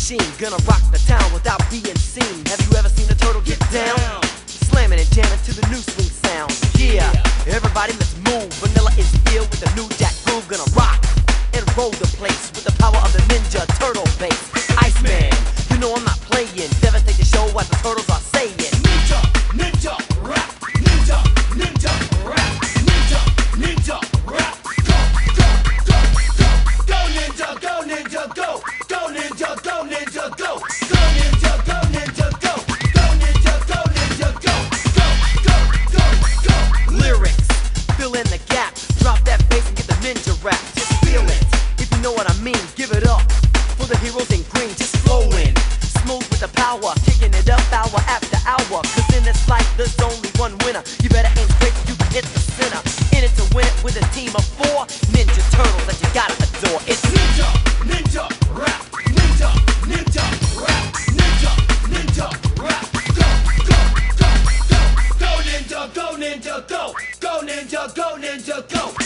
machine, gonna rock the town without being seen. Have you ever seen a turtle get down? Slamming and jamming to the new swing sound. Yeah, everybody let's move. Vanilla is here with the new jack groove. Gonna rock and roll the place with the power of the Ninja Turtle bass. Iceman, you know I'm not playing. Devastate the show what the turtles are saying. Ninja, ninja, rap. Ninja, ninja, rap. Ninja, ninja, rap. Go, go, go, go. Go ninja, go ninja, go. Go ninja, go ninja, go. Go ninja, go ninja, go. Go ninja, go ninja, go. Go, go, go, go. Lyrics, fill in the gap. Drop that bass and get the ninja rap. Just feel it, if you know what I mean. Give it up for the heroes in green. Just flowing, smooth with the power. Kicking it up hour after hour. Cause in this life there's only one winner. You better aim straight so you can hit the center. In it to win it with a team of 4 Ninja Turtles that you gotta adore. It's Ninja, ninja, rap. Ninja, ninja, rap. Ninja, ninja, rap. Go, go, go, go. Go ninja, go ninja, go. Go ninja, go ninja, go.